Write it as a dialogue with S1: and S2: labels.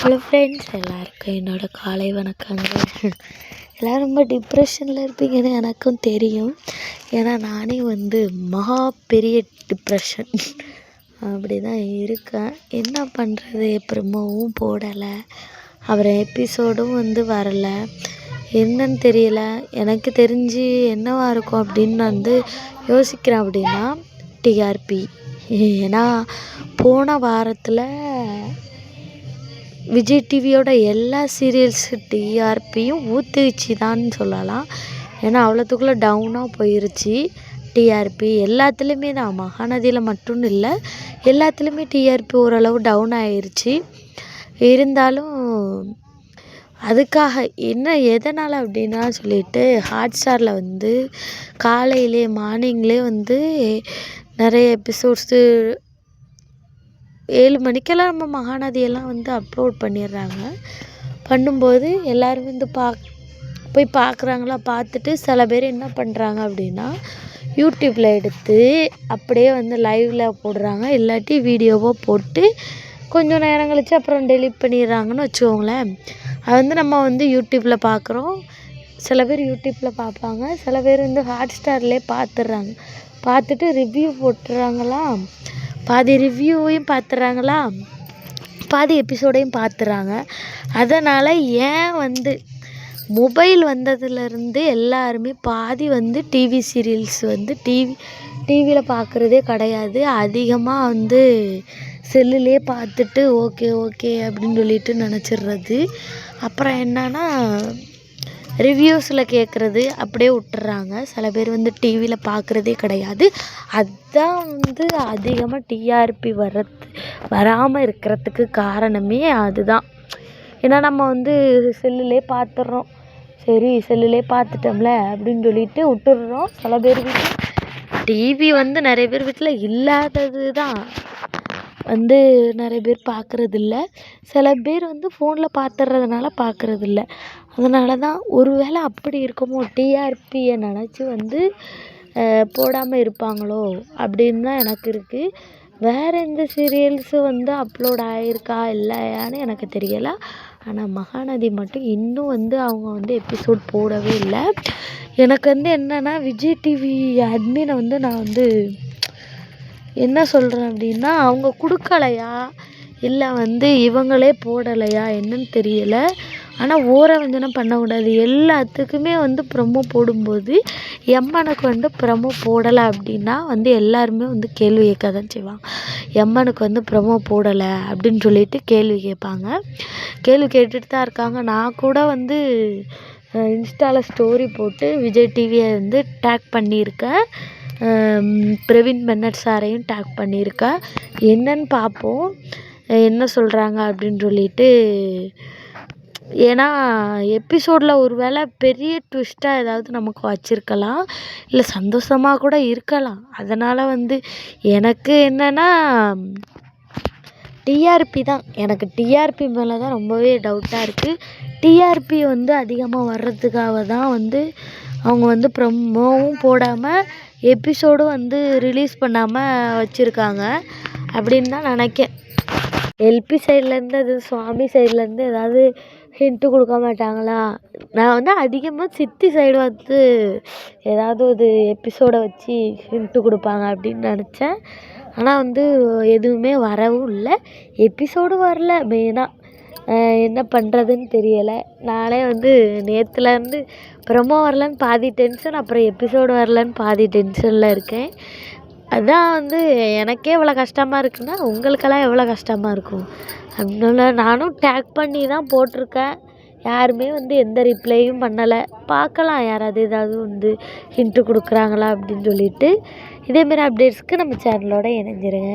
S1: Hello friends, எல்லாருக்கும் என்னோட காலை வணக்கங்க. எல்லோரும் ரொம்ப டிப்ரெஷனில் இருப்பீங்கன்னு எனக்கும் தெரியும். ஏன்னா நானே மகா பெரிய டிப்ரெஷன் அப்படி தான் இருக்கேன். என்ன பண்ணுறது, ப்ரோமோவும் போடலை, அப்புறம் எபிசோடும் வரலை. என்னன்னு தெரியல. எனக்கு தெரிஞ்சு என்னவா இருக்கும் அப்படின்னு நான் யோசிக்கிறேன். அப்படின்னா டிஆர்பி. ஏன்னா போன வாரத்தில் விஜய் டிவியோட எல்லா சீரியல்ஸு டிஆர்பியும் ஊற்றிச்சு தான் சொல்லலாம். ஏன்னா அவ்வளோத்துக்குள்ளே டவுனாக போயிருச்சு டிஆர்பி. எல்லாத்துலேயுமே தான், மகாநதியில் மட்டும் இல்லை, எல்லாத்துலேயுமே டிஆர்பி ஓரளவு டவுன் ஆயிடுச்சு. இருந்தாலும் அதுக்காக என்ன எதனால் அப்படின்னா சொல்லிட்டு ஹாட்ஸ்டாரில் காலையிலே மார்னிங்லேயே நிறைய எபிசோட்ஸு 7 மணிக்கெல்லாம் நம்ம மகாநதியெல்லாம் அப்லோட் பண்ணிடுறாங்க. பண்ணும்போது எல்லோரும் போய் பார்க்குறாங்களா. பார்த்துட்டு சில பேர் என்ன பண்ணுறாங்க அப்படின்னா யூடியூப்பில் எடுத்து அப்படியே லைவில் போடுறாங்க. இல்லாட்டி வீடியோவாக போட்டு கொஞ்சம் நேரம் கழித்து அப்புறம் டெலீட் பண்ணிடுறாங்கன்னு வச்சுக்கோங்களேன். அது நம்ம யூடியூப்பில் பார்க்குறோம். சில பேர் யூடியூப்பில் பார்ப்பாங்க, சில பேர் ஹாட்ஸ்டார்லேயே பார்த்துடுறாங்க. பார்த்துட்டு ரிவ்யூ போட்டுறாங்களா, பாதி ரிவ்யூவையும் பார்த்துட்றாங்களா, பாதி எபிசோடையும் பார்த்துட்றாங்க. அதனால் ஏன் மொபைல் வந்ததுலேருந்து எல்லாருமே பாதி டிவி சீரியல்ஸ் டிவியில் பார்க்குறதே கிடையாது. அதிகமாக செல்லுலேயே பார்த்துட்டு ஓகே ஓகே அப்படின்னு சொல்லிட்டு நினச்சிட்றது. அப்புறம் என்னன்னா ரிவ்யூஸில் கேட்குறது அப்படியே விட்டுறாங்க. சில பேர் டிவியில் பார்க்குறதே கிடையாது. அதுதான் அதிகமாக டிஆர்பி வராமல் இருக்கிறதுக்கு காரணமே அதுதான். ஏன்னா நம்ம செல்லுலேயே பார்த்துட்றோம். சரி செல்லுலேயே பார்த்துட்டோம்ல அப்படின்னு சொல்லிட்டு விட்டுடுறோம். சில பேர் வீட்டில் டிவி நிறைய பேர் வீட்டில் இல்லாதது தான் நிறைய பேர் பார்க்குறதில்ல. சில பேர் ஃபோனில் பார்த்துட்றதுனால பார்க்குறதில்ல. அதனால தான் ஒரு வேளை அப்படி இருக்குமோ, டிஆர்பியை நினச்சி போடாமல் இருப்பாங்களோ அப்படின்னு தான் எனக்கு இருக்குது. வேறு எந்த சீரியல்ஸும் அப்லோட் ஆகிருக்கா இல்லையான்னு எனக்கு தெரியலை. ஆனால் மகாநதி மட்டும் இன்னும் அவங்க எபிசோட் போடவே இல்லை. எனக்கு என்னென்னா விஜய் டிவி அட்மினை நான் என்ன சொல்கிறேன் அப்படின்னா, அவங்க கொடுக்கலையா இல்லை இவங்களே போடலையா என்னன்னு தெரியலை. ஆனால் ஓரவஞ்சனம் பண்ணக்கூடாது. எல்லாத்துக்குமே ப்ரொமோ போடும்போது எம்மனுக்கு ப்ரொமோ போடலை அப்படின்னா எல்லாருமே கேள்வி கேட்க தான் செய்வாங்க. எம்மனுக்கு ப்ரொமோ போடலை அப்படின்னு சொல்லிட்டு கேள்வி கேட்பாங்க. கேள்வி கேட்டுட்டு தான் இருக்காங்க. நான் கூட இன்ஸ்டாவில் ஸ்டோரி போட்டு விஜய் டிவியை டேக் பண்ணியிருக்கேன். பிரவீன் பென்னட் சாரையும் டேக் பண்ணியிருக்கேன். என்னன்னு பார்ப்போம் என்ன சொல்கிறாங்க அப்படின்னு சொல்லிட்டு. ஏன்னா எபிசோடில் ஒரு வேளை பெரிய ட்விஸ்ட்டாக ஏதாவது நமக்கு வச்சுருக்கலாம், இல்லை சந்தோஷமாக கூட இருக்கலாம். அதனால் எனக்கு என்னென்னா டிஆர்பி தான். எனக்கு டிஆர்பி மேலே தான் ரொம்பவே டவுட்டாக இருக்குது. டிஆர்பி அதிகமாக வர்றதுக்காக தான் அவங்க ப்ரொமோவும் போடாமல் எபிசோடும் ரிலீஸ் பண்ணாமல் வச்சுருக்காங்க அப்படின்னு தான் நினைக்கிறேன். எல்பி சைட்லேருந்து அது சுவாமி சைட்லேருந்து ஏதாவது ஹிண்ட்டு கொடுக்க மாட்டாங்களா. நான் அதிகமாக சித்தி சைடு ஏதாவது ஒரு எபிசோடை வச்சு ஹிண்ட்டு கொடுப்பாங்க அப்படின்னு நினச்சேன். ஆனால் எதுவுமே வரவும் இல்லை, எபிசோடும் வரல. மெயினாக என்ன பண்ணுறதுன்னு தெரியலை. நானே நேற்றுலேருந்து ப்ரொமோ வரலன்னு பாதி டென்ஷன், அப்புறம் எபிசோடு வரலன்னு பாதி டென்ஷனில் இருக்கேன். அதான் எனக்கே இவ்வளோ கஷ்டமாக இருக்குன்னா உங்களுக்கெல்லாம் எவ்வளோ கஷ்டமாக இருக்கும். அதனால நானும் டேக் பண்ணி தான் போட்டிருக்கேன். யாருமே எந்த ரிப்ளையும் பண்ணலை. பார்க்கலாம் யாராவது ஏதாவது ஹிண்ட்டு கொடுக்குறாங்களா அப்படின்னு சொல்லிட்டு. இதேமாரி அப்டேட்ஸ்க்கு நம்ம சேனலோட இணைஞ்சிருங்க.